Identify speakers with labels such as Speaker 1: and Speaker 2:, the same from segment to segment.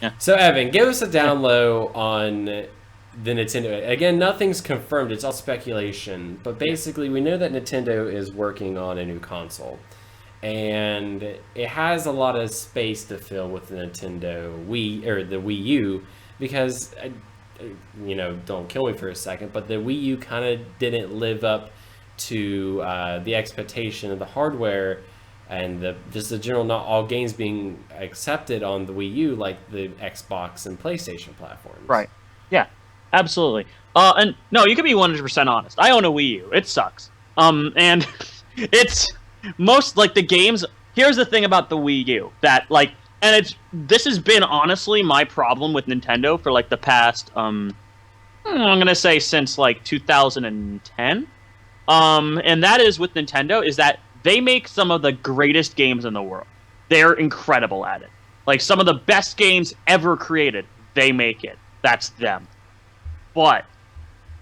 Speaker 1: Yeah.
Speaker 2: So Evan, give us a down low on the Nintendo. Again, nothing's confirmed; it's all speculation. But basically, we know that Nintendo is working on a new console, and it has a lot of space to fill with the Nintendo Wii or the Wii U, because don't kill me for a second, but the Wii U kind of didn't live up to the expectation of the hardware and just the general not all games being accepted on the Wii U like the Xbox and PlayStation platforms.
Speaker 1: Right. Yeah. Absolutely. And no, you can be 100% honest. I own a Wii U. It sucks. And it's most like the games. Here's the thing about the Wii U that and this has been honestly my problem with Nintendo for like the past I'm gonna say since like 2010. And that is with Nintendo is that they make some of the greatest games in the world. They're incredible at it. Like some of the best games ever created, they make it. That's them. But,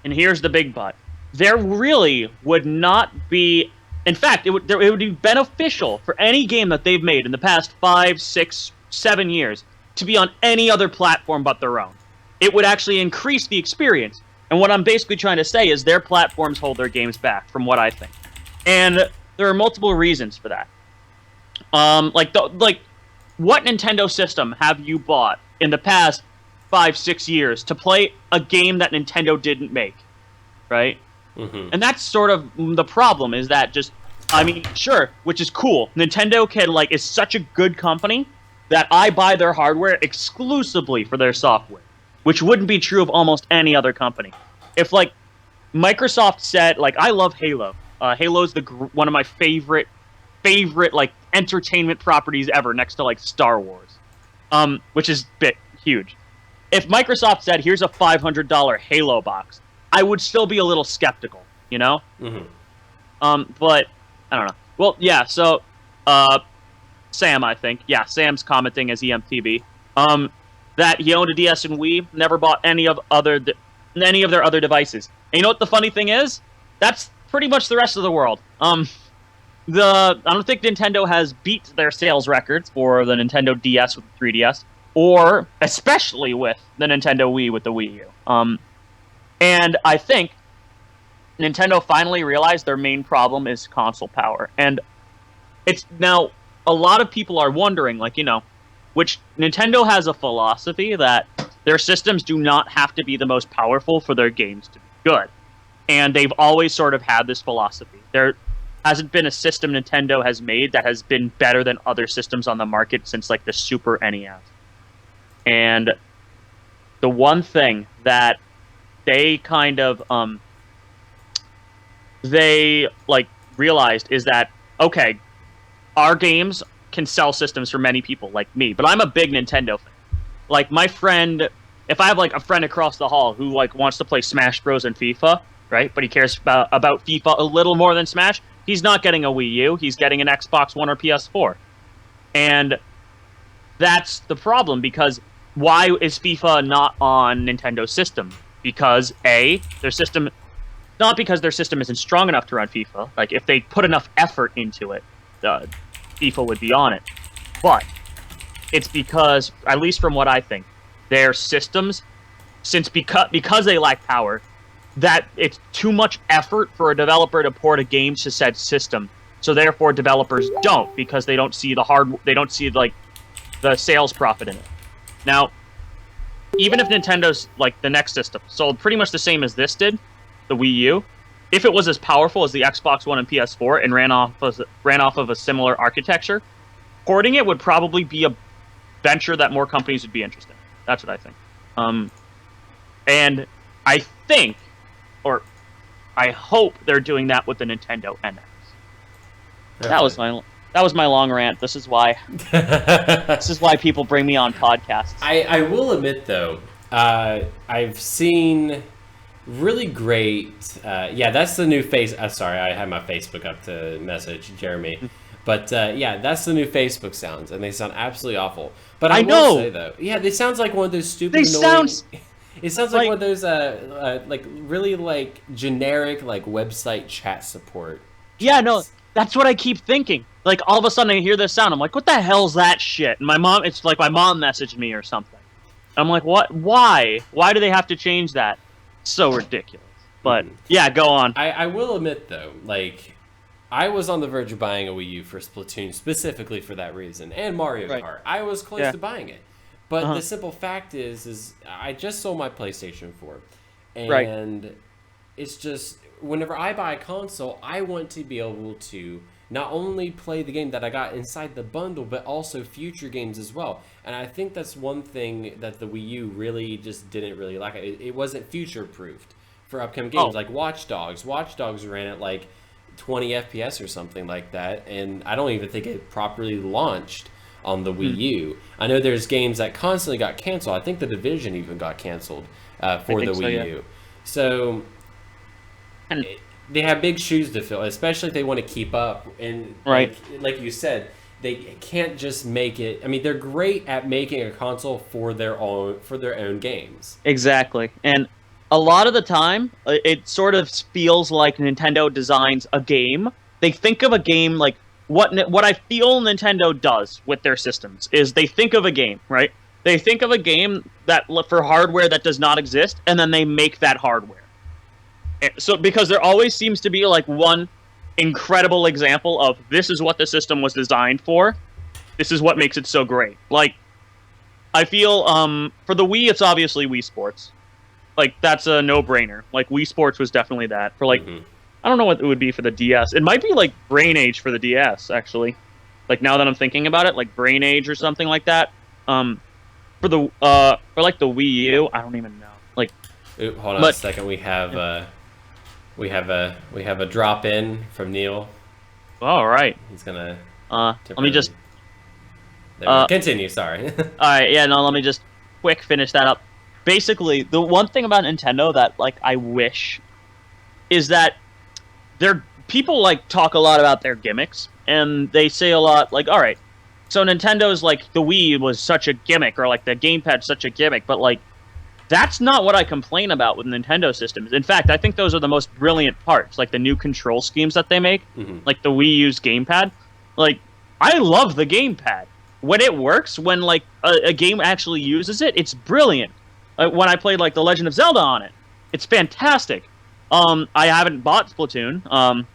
Speaker 1: and here's the big but, there really would not be. In fact, it would be beneficial for any game that they've made in the past 5, 6, 7 years to be on any other platform but their own. It would actually increase the experience. And what I'm basically trying to say is their platforms hold their games back, from what I think. And there are multiple reasons for that. What Nintendo system have you bought in the past 5, 6 years to play a game that Nintendo didn't make, right?
Speaker 2: Mm-hmm.
Speaker 1: And that's sort of the problem. Is that sure, which is cool. Nintendo is such a good company that I buy their hardware exclusively for their software, which wouldn't be true of almost any other company. If Microsoft said I love Halo. Halo's one of my favorite entertainment properties ever, next to Star Wars, which is huge. If Microsoft said, "Here's a $500 Halo box," I would still be a little skeptical, you know.
Speaker 2: Mm-hmm.
Speaker 1: But I don't know. Well, yeah. So, Sam, I think, Sam's commenting as EMTB, that he owned a DS and Wii, never bought any of their other devices. And you know what the funny thing is? That's pretty much the rest of the world. I don't think Nintendo has beat their sales records for the Nintendo DS with the 3DS, or especially with the Nintendo Wii with the Wii U. And I think Nintendo finally realized their main problem is console power. And it's now a lot of people are wondering, which Nintendo has a philosophy that their systems do not have to be the most powerful for their games to be good. And they've always sort of had this philosophy. There hasn't been a system Nintendo has made that has been better than other systems on the market since the Super NES. And the one thing that they kind of realized is that, okay, our games can sell systems for many people like me, but I'm a big Nintendo fan. My friend, if I have a friend across the hall who wants to play Smash Bros and FIFA, right, but he cares about FIFA a little more than Smash, he's not getting a Wii U, he's getting an Xbox One or PS4. And that's the problem, because why is FIFA not on Nintendo's system? Because not because their system isn't strong enough to run FIFA. If they put enough effort into it, FIFA would be on it. But it's because, at least from what I think, their systems, because they lack power, that it's too much effort for a developer to port a game to said system. So therefore, developers don't, because they don't see the sales profit in it. Now, even if Nintendo's the next system sold pretty much the same as this did, the Wii U, if it was as powerful as the Xbox One and PS4 and ran off of a similar architecture, porting it would probably be a venture that more companies would be interested in. That's what I think. And I think, or I hope, they're doing that with the Nintendo NX.
Speaker 2: Okay.
Speaker 1: That was my long rant. This is why people bring me on podcasts.
Speaker 2: I will admit though, I've seen really great. That's the new face. Sorry, I had my Facebook up to message Jeremy, but that's the new Facebook sounds, and they sound absolutely awful. But I will say though, they sounds like one of those stupid. It sounds like one of those really generic website chat support.
Speaker 1: Yeah, no, that's what I keep thinking. All of a sudden I hear this sound, I'm like, what the hell's that shit? And my mom, it's my mom messaged me or something. I'm like, what? Why? Why do they have to change that? So ridiculous. But yeah, go on.
Speaker 2: I will admit though, like I was on the verge of buying a Wii U for Splatoon specifically for that reason, and Mario
Speaker 1: Right.
Speaker 2: Kart. I was close
Speaker 1: Yeah.
Speaker 2: to buying it, but
Speaker 1: Uh-huh.
Speaker 2: the simple fact is I just sold my PlayStation 4,
Speaker 1: Right.
Speaker 2: and it's just whenever I buy a console, I want to be able to not only play the game that I got inside the bundle, but also future games as well. And I think that's one thing that the Wii U really just didn't really like. It wasn't future proofed for upcoming games like Watch Dogs. Watch Dogs ran at like 20 FPS or something like that, and I don't even think it properly launched on the Wii U. I know there's games that constantly got canceled. I think The Division even got canceled for the Wii U. So
Speaker 1: And
Speaker 2: they have big shoes to fill, especially if they want to keep up. And
Speaker 1: Right.
Speaker 2: like you said, they can't just make it. I mean, they're great at making a console for their own games.
Speaker 1: exactly. And a lot of the time, it sort of feels like Nintendo designs a game. They think of a game like what I feel Nintendo does with their systems is they think of a game, right? They think of a game that for hardware that does not exist, and then they make that hardware. So because there always seems to be like one incredible example of this is what the system was designed for. This is what makes it so great. Like I feel for the Wii, it's obviously Wii Sports. Like that's a no-brainer. Like Wii Sports was definitely that. For like I don't know what it would be for the DS. It might be like Brain Age for the DS actually. Like now that I'm thinking about it, like Brain Age or something like that. For like the Wii U, I don't even know. Like
Speaker 2: Ooh, hold on a second. We have a drop in from Neil.
Speaker 1: all right.
Speaker 2: He's gonna
Speaker 1: Let me just
Speaker 2: continue. Sorry.
Speaker 1: all right, yeah, no, let me just quick finish that up. Basically, the one thing about Nintendo that like I wish is that people like talk a lot about their gimmicks, and they say a lot like, all right, so Nintendo's like the Wii was such a gimmick, or like the gamepad's such a gimmick, but like that's not what I complain about with Nintendo systems. In fact, I think those are the most brilliant parts, like the new control schemes that they make, like the Wii U's gamepad. Like I love the gamepad. When it works, when like a game actually uses it, it's brilliant. When I played like The Legend of Zelda on it, it's fantastic. I haven't bought Splatoon. I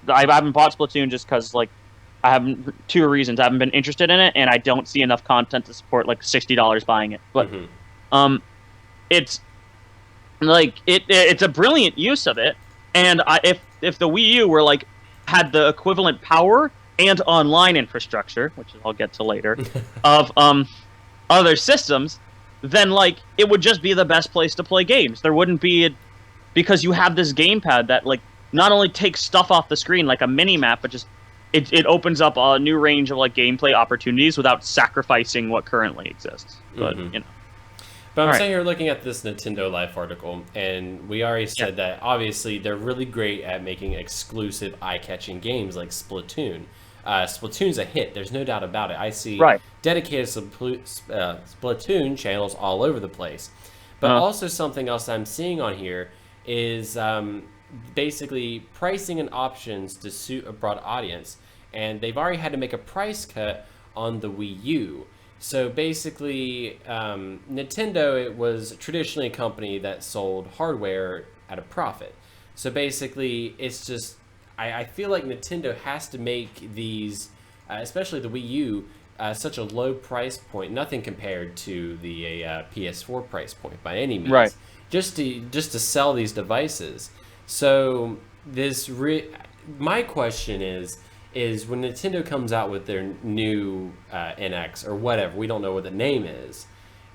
Speaker 1: haven't bought Splatoon just because like I haven't two reasons. I haven't been interested in it, and I don't see enough content to support like $60 buying it. But it's like it's a brilliant use of it. And if the Wii U were like had the equivalent power and online infrastructure, which I'll get to later, of other systems, then like it would just be the best place to play games. There wouldn't be because you have this gamepad that like not only takes stuff off the screen like a mini map, but just it opens up a new range of like gameplay opportunities without sacrificing what currently exists. But you know.
Speaker 2: But I'm saying you're looking at this Nintendo Life article, and we already said that obviously they're really great at making exclusive, eye-catching games like Splatoon. Splatoon's a hit. There's no doubt about it. I see dedicated Splatoon channels all over the place. But also something else I'm seeing on here is basically pricing and options to suit a broad audience. And they've already had to make a price cut on the Wii U. So basically, Nintendo, it was traditionally a company that sold hardware at a profit. So basically, it's just, I feel like Nintendo has to make these, especially the Wii U, such a low price point, nothing compared to the PS4 price point by any means, just to sell these devices. So my question is when Nintendo comes out with their new NX or whatever, we don't know what the name is.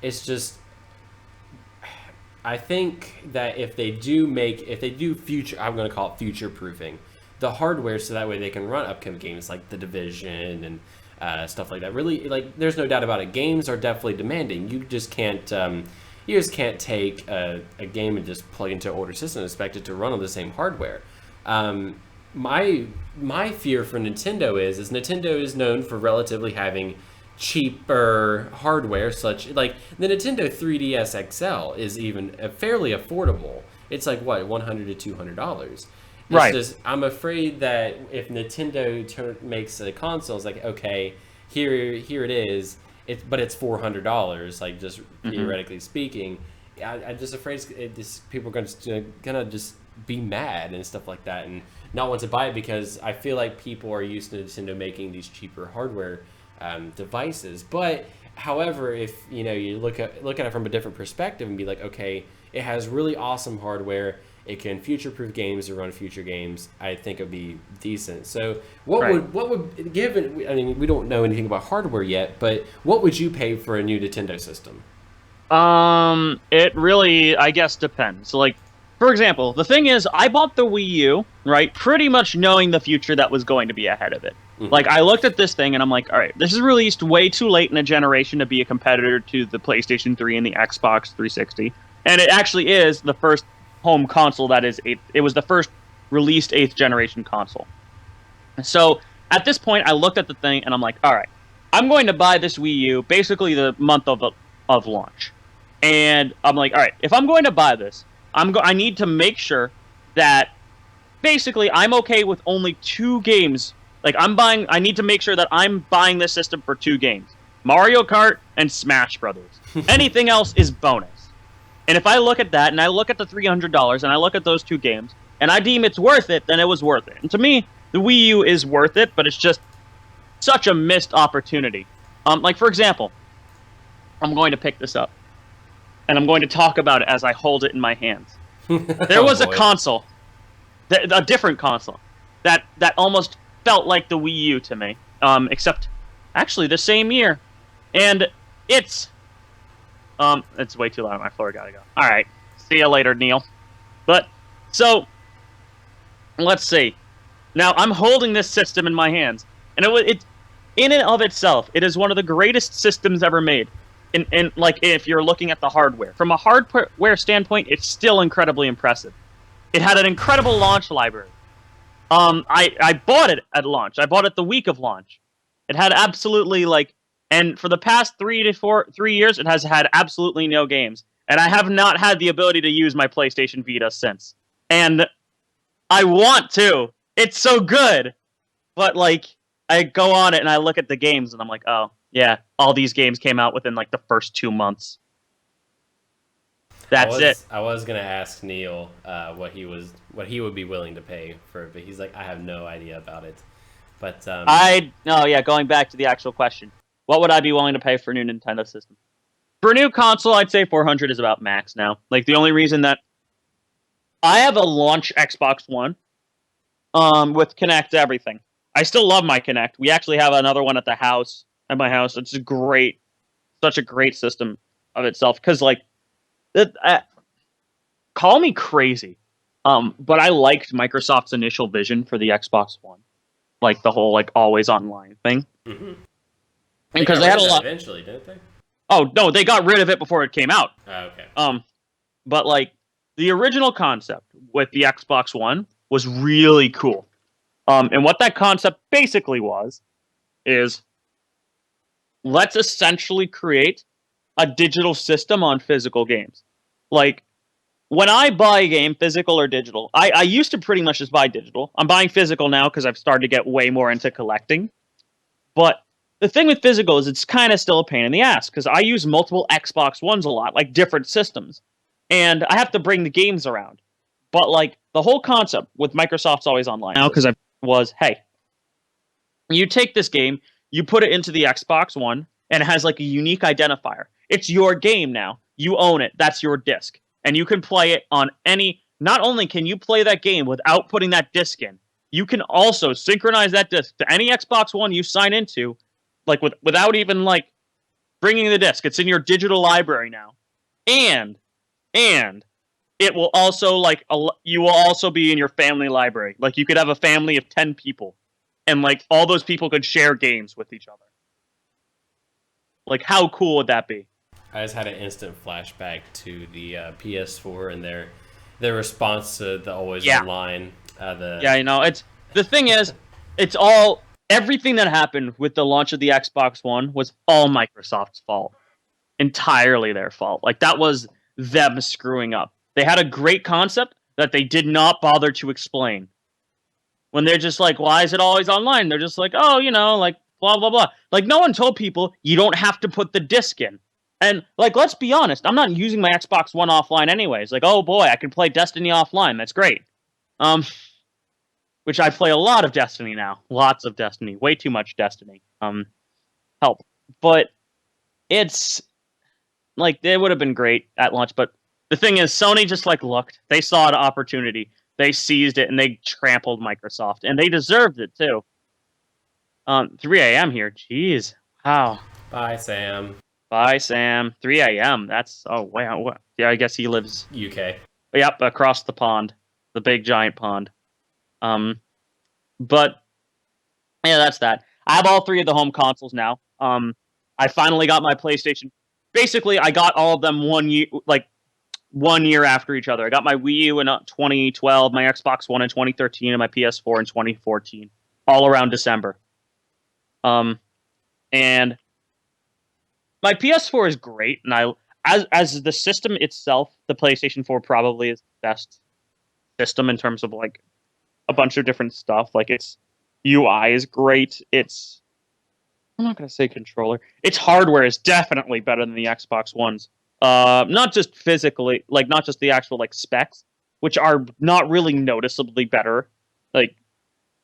Speaker 2: It's just, I think that if they do future, I'm going to call it future proofing the hardware, so that way they can run upcoming games like The Division and stuff like that. Really, like there's no doubt about it. Games are definitely demanding. You just can't take a game and just plug into an older system and expect it to run on the same hardware. My fear for Nintendo is Nintendo is known for relatively having cheaper hardware, such like the Nintendo 3DS XL is even fairly affordable. It's like what, $100 to $200. It's just, I'm afraid that if Nintendo makes a console, it's like, okay, here it is. but it's $400, like just
Speaker 1: Mm-hmm.
Speaker 2: theoretically speaking. I'm just afraid people are gonna just be mad and stuff like that, and not want to buy it because I feel like people are used to Nintendo making these cheaper hardware devices. But however, if you look at it from a different perspective and be like, okay, it has really awesome hardware. It can future-proof games or run future games. I think it would be decent. So, what would given? I mean, we don't know anything about hardware yet, but what would you pay for a new Nintendo system?
Speaker 1: It really, I guess, depends. Like, for example, the thing is, I bought the Wii U, right, pretty much knowing the future that was going to be ahead of it.
Speaker 2: Mhm.
Speaker 1: Like, I looked at this thing and I'm like, all right, this is released way too late in a generation to be a competitor to the PlayStation 3 and the Xbox 360. And it actually is the first home console that is it was the first released 8th generation console. So, at this point, I looked at the thing and I'm like, all right, I'm going to buy this Wii U basically the month of launch. And I'm like, all right, if I'm going to buy this, I need to make sure that basically I'm okay with only 2 games. Like I need to make sure that I'm buying this system for 2 games. Mario Kart and Smash Brothers. Anything else is bonus. And if I look at that and I look at the $300 and I look at those 2 games and I deem it's worth it, then it was worth it. And to me, the Wii U is worth it, but it's just such a missed opportunity. Like for example, I'm going to pick this up. And I'm going to talk about it as I hold it in my hands. There was a console, a different console, that almost felt like the Wii U to me, except actually the same year, and it's way too loud on my floor. Gotta go. All right, see you later, Neil. But so let's see. Now I'm holding this system in my hands, and it in and of itself, it is one of the greatest systems ever made. And like if you're looking at the hardware, from a hardware standpoint, it's still incredibly impressive. It had an incredible launch library. I bought it at launch. I bought it the week of launch. It had absolutely and for the past 3 years, it has had absolutely no games. And I have not had the ability to use my PlayStation Vita since. And I want to. It's so good. But I go on it and I look at the games and I'm like, oh. Yeah, all these games came out within the first 2 months. That's it.
Speaker 2: I was gonna ask Neil what he would be willing to pay for it, but he's like, I have no idea about it. But
Speaker 1: going back to the actual question, what would I be willing to pay for a new Nintendo system? For a new console, I'd say 400 is about max now. Like the only reason that I have a launch Xbox One, with Kinect everything. I still love my Kinect. We actually have another one at my house. It's such a great system of itself. Because call me crazy, but I liked Microsoft's initial vision for the Xbox One, like the whole always online thing.
Speaker 2: Mm-hmm.
Speaker 1: Because they had a lot
Speaker 2: eventually, didn't they?
Speaker 1: Oh no, they got rid of it before it came out.
Speaker 2: Oh, okay.
Speaker 1: But the original concept with the Xbox One was really cool. And what that concept basically is let's essentially create a digital system on physical games. Like, when I buy a game, physical or digital, I used to pretty much just buy digital. I'm buying physical now because I've started to get way more into collecting. But the thing with physical is it's kind of still a pain in the ass because I use multiple Xbox Ones a lot, like different systems. And I have to bring the games around. But the whole concept with Microsoft's Always Online now, because hey, you take this game, you put it into the Xbox One, and it has a unique identifier. It's your game now. You own it. That's your disc. And you can play it on any... Not only can you play that game without putting that disc in, you can also synchronize that disc to any Xbox One you sign into, without even bringing the disc. It's in your digital library now. And it will also you will also be in your family library. You could have a family of 10 people. And all those people could share games with each other. How cool would that be?
Speaker 2: I just had an instant flashback to the PS4 and their response to the Always Online.
Speaker 1: It's the thing is, everything that happened with the launch of the Xbox One was all Microsoft's fault, entirely their fault. That was them screwing up. They had a great concept that they did not bother to explain. When they're just why is it always online? They're just blah blah blah. Like no one told people you don't have to put the disc in. And like let's be honest, I'm not using my Xbox One offline anyways. Like oh boy, I can play Destiny offline. That's great. Um which I play a lot of Destiny now. Lots of Destiny. Way too much Destiny. Help. But it's like it would have been great at launch, but the thing is Sony just like looked. They saw an opportunity. They seized it and they trampled Microsoft. And they deserved it too. 3 a.m. here. Jeez. Wow.
Speaker 2: Bye, Sam.
Speaker 1: Bye, Sam. 3 a.m. That's oh wow. What? Yeah, I guess he lives
Speaker 2: UK.
Speaker 1: Yep, across the pond. The big giant pond. But yeah, that's that. I have all three of the home consoles now. I finally got my PlayStation. Basically, I got all of them 1 year after each other. I got my Wii U in 2012, my Xbox One in 2013, and my PS4 in 2014, all around December. And my PS4 is great, and as the system itself, the PlayStation 4 probably is the best system in terms of like a bunch of different stuff. Like its UI is great. I'm not gonna say controller. Its hardware is definitely better than the Xbox One's. Not just physically, like not just the actual like specs, which are not really noticeably better. Like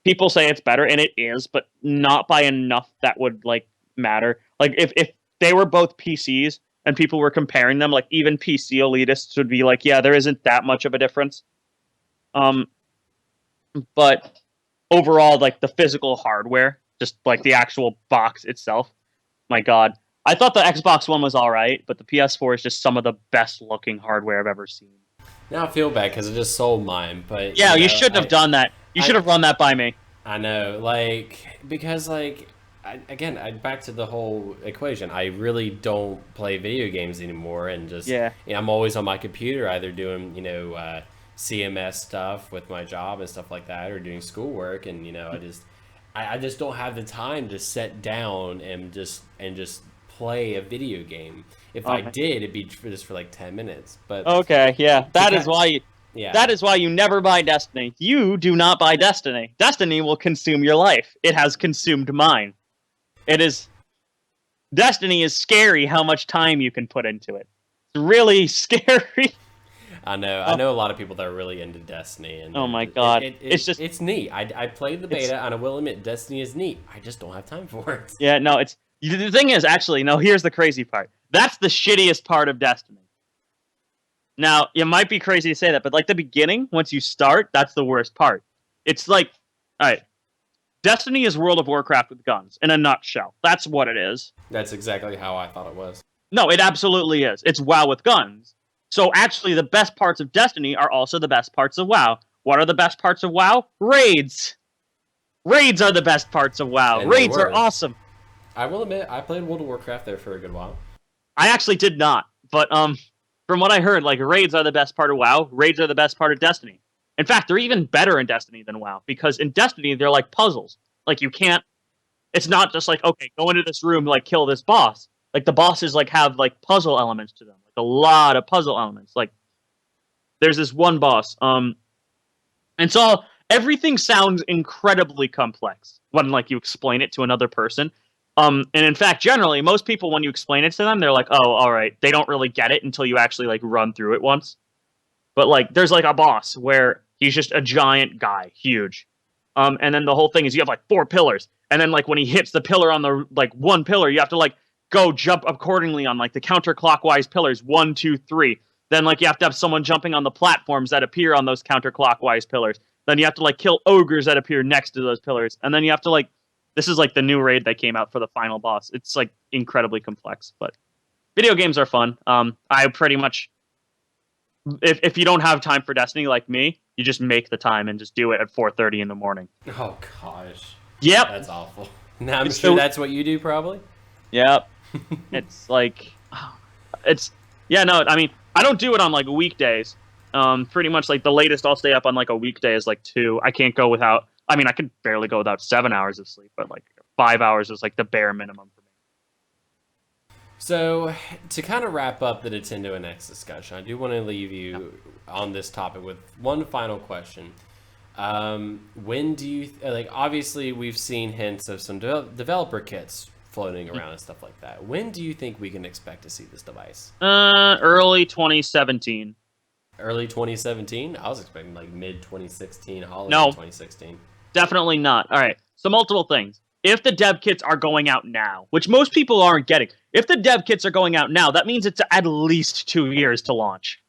Speaker 1: people say it's better, and it is, but not by enough that would like matter. Like if they were both PCs and people were comparing them, like even PC elitists would be like, yeah, there isn't that much of a difference. But overall, like the physical hardware, just like the actual box itself, my God. I thought the Xbox One was all right, but the PS4 is just some of the best looking hardware I've ever seen.
Speaker 2: Now I feel bad because I just sold mine, but
Speaker 1: yeah, you shouldn't have done that. You should have run that by me.
Speaker 2: I know, like because like back to the whole equation. I really don't play video games anymore, and just I'm always on my computer, either doing CMS stuff with my job and stuff like that, or doing schoolwork, and I just don't have the time to sit down and just play a video game. If I did, it'd be for like 10 minutes. But
Speaker 1: that is why you never buy Destiny. You do not buy Destiny. Destiny will consume your life. It has consumed mine. Destiny is scary how much time you can put into it. It's really scary.
Speaker 2: I know a lot of people that are really into Destiny, and
Speaker 1: oh my God,
Speaker 2: it's neat. I played the beta, and I will admit Destiny is neat. I just don't have time for it.
Speaker 1: Yeah, no, the thing is actually no. Here's the crazy part. That's the shittiest part of Destiny. Now it might be crazy to say that, but like the beginning, once you start, that's the worst part. It's like, all right, Destiny is World of Warcraft with guns in a nutshell. That's what it is.
Speaker 2: That's exactly how I thought it was.
Speaker 1: No, it absolutely is. It's WoW with guns. So actually, the best parts of Destiny are also the best parts of WoW. What are the best parts of WoW? Raids. Raids are the best parts of WoW. And raids are awesome.
Speaker 2: I will admit, I played World of Warcraft there for a good while.
Speaker 1: I actually did not, but from what I heard, like raids are the best part of WoW. Raids are the best part of Destiny. In fact, they're even better in Destiny than WoW, because in Destiny they're like puzzles. Like you can't. It's not just like, okay, go into this room, like kill this boss. Like the bosses like have like puzzle elements to them, like a lot of puzzle elements. Like there's this one boss, and so everything sounds incredibly complex when like you explain it to another person. And in fact, generally, most people when you explain it to them, they're like, "Oh, all right." They don't really get it until you actually like run through it once. But like, there's like a boss where he's just a giant guy, huge. And then the whole thing is you have like 4 pillars, and then like when he hits the pillar on the like one pillar, you have to like go jump accordingly on like the counterclockwise pillars 1, 2, 3. Then like you have to have someone jumping on the platforms that appear on those counterclockwise pillars. Then you have to like kill ogres that appear next to those pillars, and then you have to like. This is like the new raid that came out for the final boss. It's like incredibly complex, but video games are fun. I pretty much, if you don't have time for Destiny like me, you just make the time and just do it at 4:30 in the morning.
Speaker 2: Oh gosh.
Speaker 1: Yep.
Speaker 2: That's awful. Now I'm sure that's what you do probably.
Speaker 1: Yep. It's like, no. I mean, I don't do it on like weekdays. Pretty much like the latest I'll stay up on like a weekday is like 2. I can't go without. I mean, I could barely go without 7 hours of sleep, but like 5 hours is like the bare minimum for me.
Speaker 2: So, to kind of wrap up the Nintendo NX discussion, I do want to leave you on this topic with one final question. When do you like? Obviously, we've seen hints of some developer kits floating around and stuff like that. When do you think we can expect to see this device?
Speaker 1: Early 2017.
Speaker 2: Early 2017? I was expecting like mid 2016, holiday
Speaker 1: No,
Speaker 2: 2016.
Speaker 1: definitely not. All right. So multiple things. If the dev kits are going out now, which most people aren't getting, if the dev kits are going out now, that means it's at least 2 years to launch.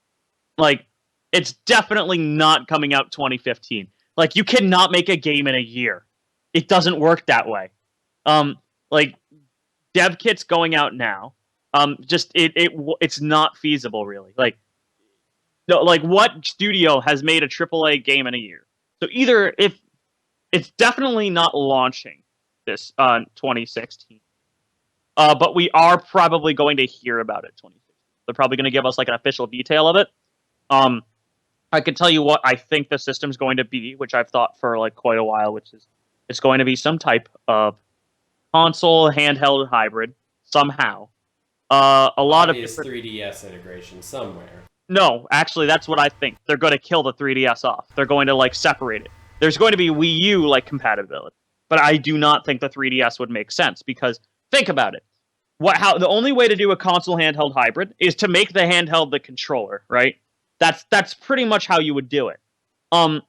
Speaker 1: Like, it's definitely not coming out 2015. Like, you cannot make a game in a year. It doesn't work that way. Like, dev kits going out now, just it's not feasible really. Like, no, like what studio has made a AAA game in a year? So either if it's definitely not launching this 2016, but we are probably going to hear about it 2016. They're probably going to give us like an official detail of it. I can tell you what I think the system's going to be, which I've thought for like quite a while, which is it's going to be some type of console handheld hybrid somehow. A lot of
Speaker 2: Obvious
Speaker 1: different.
Speaker 2: 3DS integration somewhere.
Speaker 1: No, actually, that's what I think. They're going to kill the 3DS off. They're going to like separate it. There's going to be Wii U like compatibility, but I do not think the 3DS would make sense because think about it. How the only way to do a console handheld hybrid is to make the handheld the controller, right? That's pretty much how you would do it. Um,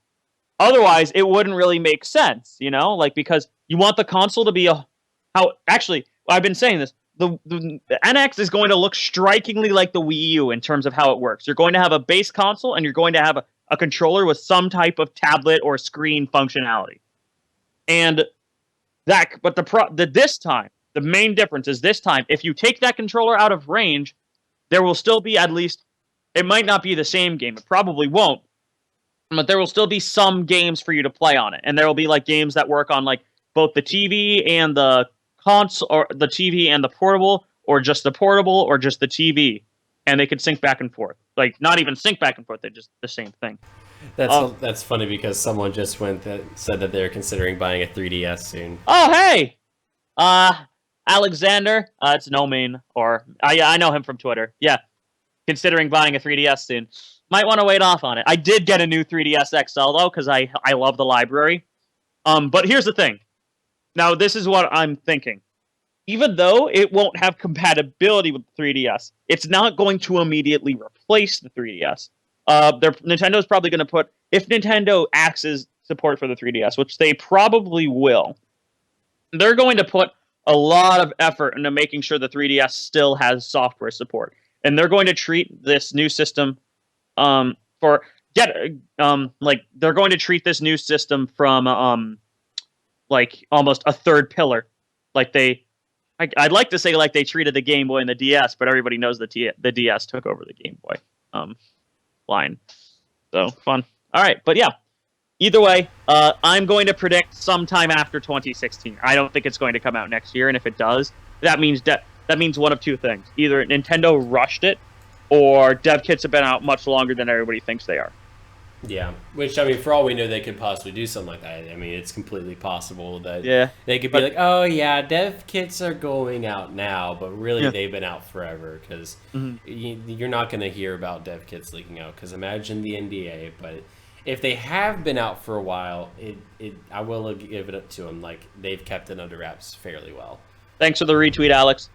Speaker 1: Otherwise, it wouldn't really make sense, like because you want the console to be a how. Actually, I've been saying this. The NX is going to look strikingly like the Wii U in terms of how it works. You're going to have a base console and you're going to have a controller with some type of tablet or screen functionality. And this time, the main difference is this time, if you take that controller out of range, there will still be at least, it might not be the same game. It probably won't, but there will still be some games for you to play on it. And there will be like games that work on like both the TV and the console, or the TV and the portable, or just the portable, or just the TV, and they could sync back and forth. Like not even sync back and forth; they're just the same thing.
Speaker 2: That's funny because someone just said that they're considering buying a 3DS soon.
Speaker 1: Oh hey, Alexander, it's no mean, or I know him from Twitter. Yeah, considering buying a 3DS soon. Might want to wait off on it. I did get a new 3DS XL though because I love the library. But here's the thing. Now, this is what I'm thinking. Even though it won't have compatibility with the 3DS, it's not going to immediately replace the 3DS. Nintendo's probably going to put, if Nintendo axes support for the 3DS, which they probably will, they're going to put a lot of effort into making sure the 3DS still has software support. And they're going to treat this new system they're going to treat this new system from like almost a third pillar. Like I'd like to say like they treated the Game Boy and the DS, but everybody knows the DS took over the Game Boy line. So fun. All right, but yeah. Either way, I'm going to predict sometime after 2016. I don't think it's going to come out next year, and if it does, that means one of two things: either Nintendo rushed it, or dev kits have been out much longer than everybody thinks they are.
Speaker 2: Yeah, which, I mean, for all we know, they could possibly do something like that. I mean, it's completely possible that they could be like, oh, yeah, dev kits are going out now, but really they've been out forever because you're not going to hear about dev kits leaking out because imagine the NDA. But if they have been out for a while, I will give it up to them. Like, they've kept it under wraps fairly well.
Speaker 1: Thanks for the retweet, Alex.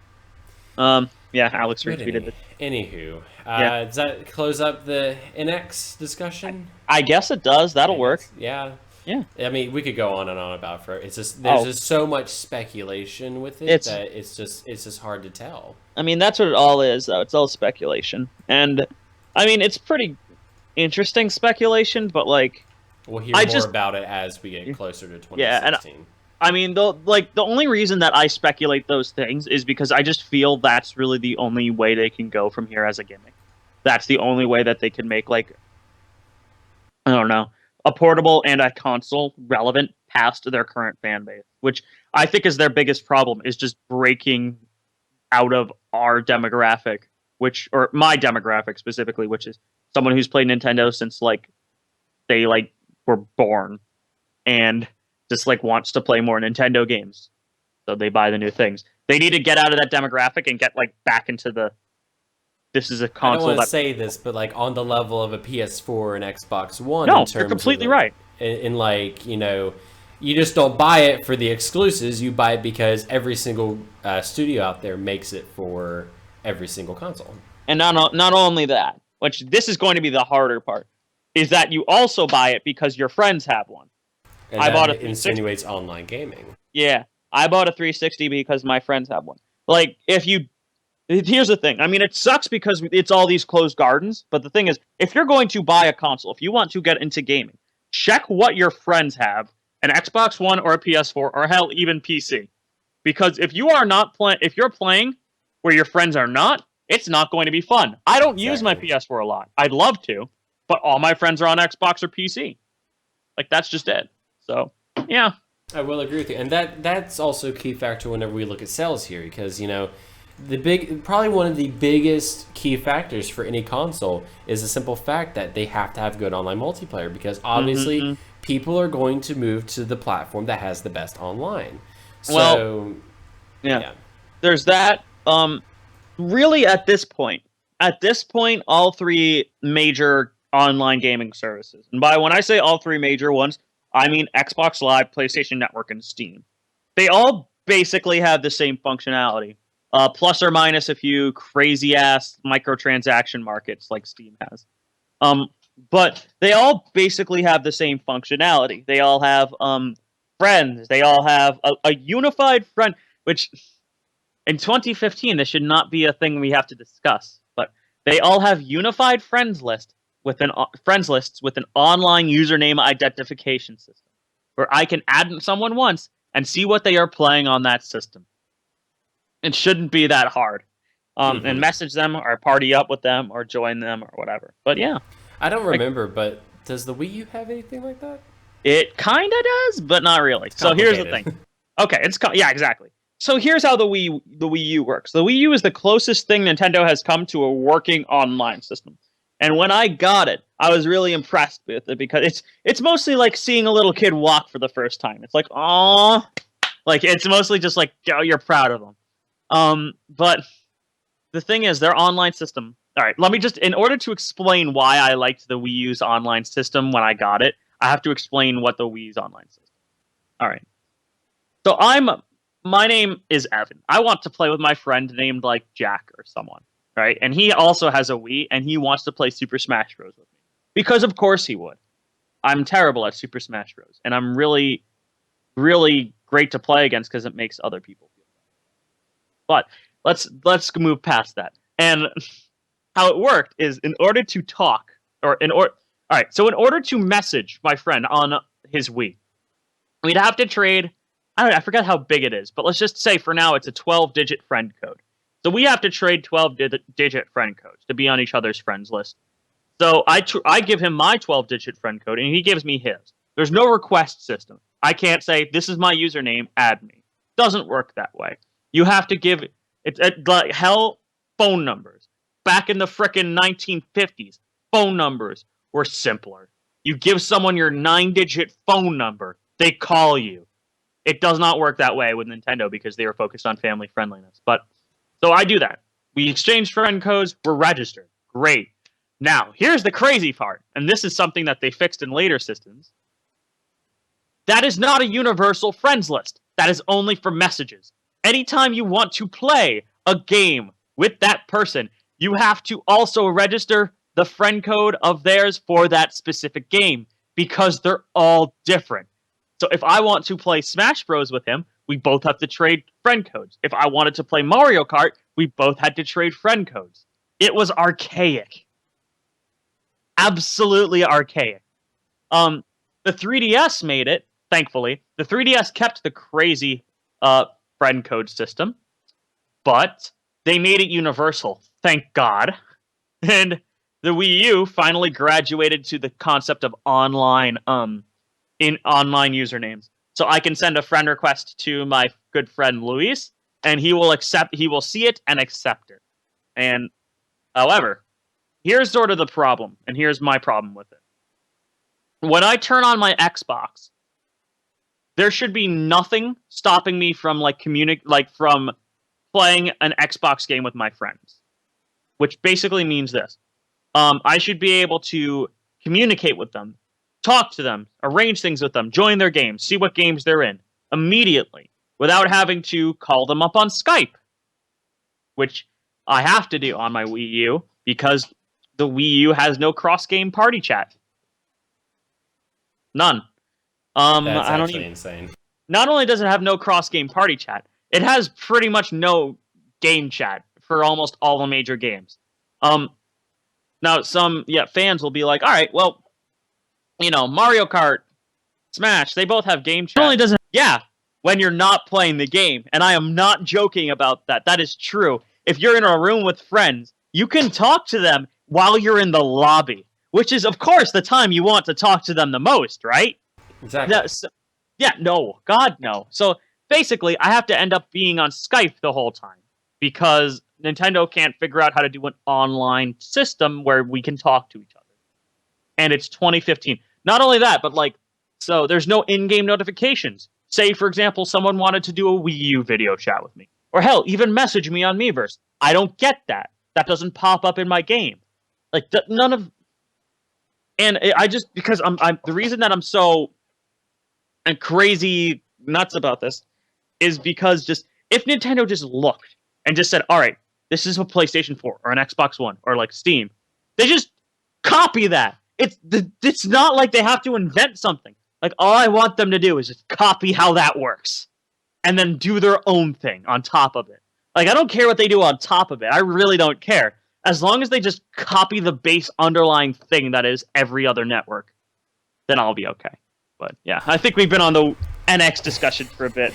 Speaker 1: Yeah, Alex retweeted it.
Speaker 2: Anywho, does that close up the NX discussion?
Speaker 1: I guess it does. That'll work.
Speaker 2: Yeah.
Speaker 1: Yeah.
Speaker 2: I mean, we could go on and on about it. It's just there's just so much speculation with it that it's just hard to tell.
Speaker 1: I mean, that's what it all is, though. It's all speculation, and I mean, it's pretty interesting speculation. But like,
Speaker 2: we'll hear more about it as we get closer to 2016. Yeah, and
Speaker 1: I mean, the only reason that I speculate those things is because I just feel that's really the only way they can go from here as a gimmick. That's the only way that they can make, like, I don't know, a portable and a console relevant past their current fan base, which I think is their biggest problem, is just breaking out of our demographic, or my demographic specifically, which is someone who's played Nintendo since, like, they, like, were born, and just like wants to play more Nintendo games, so they buy the new things. They need to get out of that demographic and get like back into this is a console.
Speaker 2: I don't want to say this, but like on the level of a PS4 and Xbox One.
Speaker 1: No, you're completely right.
Speaker 2: in like, you just don't buy it for the exclusives. You buy it because every single studio out there makes it for every single console.
Speaker 1: And not only that, which this is going to be the harder part, is that you also buy it because your friends have one.
Speaker 2: And
Speaker 1: I bought a
Speaker 2: that
Speaker 1: 360.
Speaker 2: insinuates online gaming.
Speaker 1: Yeah, I bought a 360 because my friends have one. Like, here's the thing. I mean, it sucks because it's all these closed gardens, but the thing is, if you're going to buy a console, if you want to get into gaming, check what your friends have, an Xbox One or a PS4, or hell, even PC. Because if you're playing where your friends are not, it's not going to be fun. I don't use my PS4 a lot. I'd love to, but all my friends are on Xbox or PC. Like, that's just it. So, yeah.
Speaker 2: I will agree with you, and that's also a key factor whenever we look at sales here, because probably one of the biggest key factors for any console is the simple fact that they have to have good online multiplayer, because obviously people are going to move to the platform that has the best online. So,
Speaker 1: yeah. There's that. Really, at this point, all three major online gaming services, and when I say all three major ones, I mean Xbox Live, PlayStation Network, and Steam. They all basically have the same functionality, plus or minus a few crazy-ass microtransaction markets like Steam has. But they all basically have the same functionality. They all have friends. They all have a unified friend, which in 2015, this should not be a thing we have to discuss. But they all have unified friends lists with an online username identification system, where I can add someone once and see what they are playing on that system. It shouldn't be that hard. And message them or party up with them or join them or whatever. But yeah.
Speaker 2: I don't remember, but does the Wii U have anything like that?
Speaker 1: It kind of does, but not really. So here's the thing. Okay, yeah, exactly. So here's how the Wii U works. The Wii U is the closest thing Nintendo has come to a working online system. And when I got it, I was really impressed with it because it's mostly like seeing a little kid walk for the first time. It's like, aww. Like, it's mostly just like, oh, you're proud of them. But the thing is, their online system... All right, let me just... In order to explain why I liked the Wii U's online system when I got it, I have to explain what the Wii's online system... All right. So my name is Evan. I want to play with my friend named, like, Jack or someone. Right? And he also has a Wii, and he wants to play Super Smash Bros. With me. Because of course he would. I'm terrible at Super Smash Bros. And I'm really, really great to play against because it makes other people feel better. But let's move past that. And how it worked is in order to talk, so in order to message my friend on his Wii, we'd have to trade, I forget how big it is, but let's just say for now it's a 12-digit friend code. So we have to trade 12-digit friend codes to be on each other's friends list. So I give him my 12-digit friend code, and he gives me his. There's no request system. I can't say, this is my username, add me. Doesn't work that way. You have to give like hell phone numbers. Back in the frickin' 1950s, phone numbers were simpler. You give someone your 9-digit phone number, they call you. It does not work that way with Nintendo because they were focused on family friendliness. But so I do that. We exchange friend codes. We're registered. Great. Now, here's the crazy part, and this is something that they fixed in later systems. That is not a universal friends list. That is only for messages. Anytime you want to play a game with that person, you have to also register the friend code of theirs for that specific game because they're all different. So if I want to play Smash Bros. With him, we both have to trade friend codes. If I wanted to play Mario Kart, we both had to trade friend codes. It was archaic. Absolutely archaic. The 3DS made it, thankfully. The 3DS kept the crazy friend code system, but they made it universal, thank God. And the Wii U finally graduated to the concept of online usernames. So I can send a friend request to my good friend Luis, and he will see it and accept it. And however, here's sort of the problem, and here's my problem with it. When I turn on my Xbox, there should be nothing stopping me from from playing an Xbox game with my friends. Which basically means this. I should be able to communicate with them talk to them, arrange things with them, join their games, see what games they're in immediately without having to call them up on Skype, which I have to do on my Wii U because the Wii U has no cross-game party chat. None.
Speaker 2: That's
Speaker 1: I don't
Speaker 2: actually
Speaker 1: even.
Speaker 2: insane.
Speaker 1: Not only does it have no cross-game party chat, it has pretty much no game chat for almost all the major games. Now some fans will be like, all right, well, Mario Kart, Smash, they both have game chat. Not only does it, when you're not playing the game, and I am not joking about that. That is true. If you're in a room with friends, you can talk to them while you're in the lobby, which is, of course, the time you want to talk to them the most, right?
Speaker 2: Exactly.
Speaker 1: No, God, no. So basically, I have to end up being on Skype the whole time because Nintendo can't figure out how to do an online system where we can talk to each other. And it's 2015. Not only that, but so there's no in-game notifications. Say, for example, someone wanted to do a Wii U video chat with me. Or hell, even message me on Miiverse. I don't get that. That doesn't pop up in my game. None of... And I just... Because I'm the reason that I'm so crazy nuts about this is because if Nintendo just looked and just said, all right, this is a PlayStation 4 or an Xbox One or Steam, they just copy that. It's not like they have to invent something. All I want them to do is just copy how that works and then do their own thing on top of it. I don't care what they do on top of it. I really don't care. As long as they just copy the base underlying thing that is every other network, then I'll be okay. But yeah, I think we've been on the NX discussion for a bit.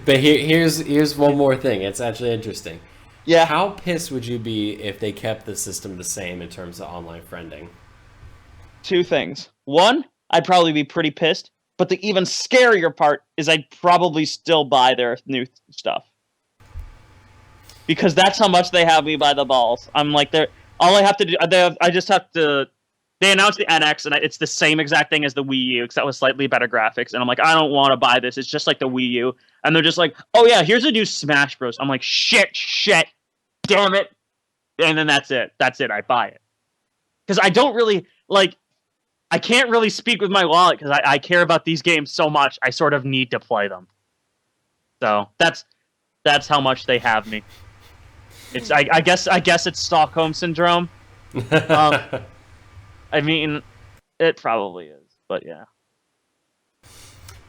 Speaker 2: But here's one more thing. It's actually interesting.
Speaker 1: Yeah.
Speaker 2: How pissed would you be if they kept the system the same in terms of online friending?
Speaker 1: Two things. One, I'd probably be pretty pissed. But the even scarier part is I'd probably still buy their new stuff. Because that's how much they have me by the balls. I'm all I have to do, I just have to... They announced the NX, and it's the same exact thing as the Wii U, except with slightly better graphics. And I'm I don't want to buy this. It's just like the Wii U. And they're just oh yeah, here's a new Smash Bros. I'm shit, damn it. And then that's it. I buy it. Because I don't really, I can't really speak with my wallet because I care about these games so much. I sort of need to play them. So that's how much they have me. It's I guess it's Stockholm syndrome. I mean, it probably is, but yeah.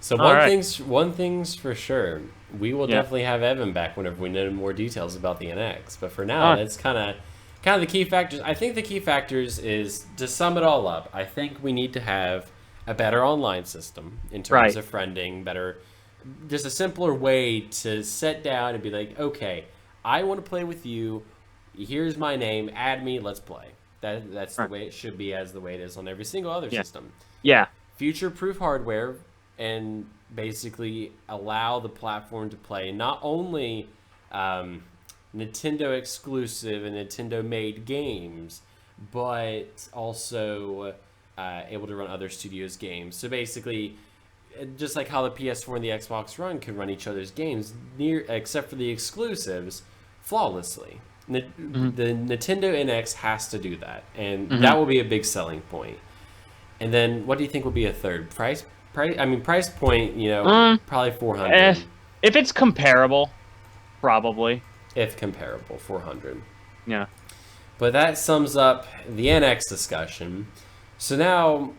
Speaker 2: So one thing's for sure. We will definitely have Evan back whenever we know more details about the NX. But for now, that's kind of the key factors. I think the key factors is, to sum it all up, I think we need to have a better online system in terms of friending, just a simpler way to sit down and be okay, I want to play with you. Here's my name. Add me. Let's play. That's the way it should be, as the way it is on every single other system. Yeah. Future-proof hardware, and basically allow the platform to play not only Nintendo exclusive and Nintendo made games, but also able to run other studios' games. So basically, just like how the PS4 and the Xbox One can run each other's games, except for the exclusives, flawlessly. The Nintendo NX has to do that, and that will be a big selling point. And then, what do you think will be a third price? Price point. Probably 400.
Speaker 1: If it's comparable, probably.
Speaker 2: If comparable, 400.
Speaker 1: Yeah.
Speaker 2: But that sums up the NX discussion. So now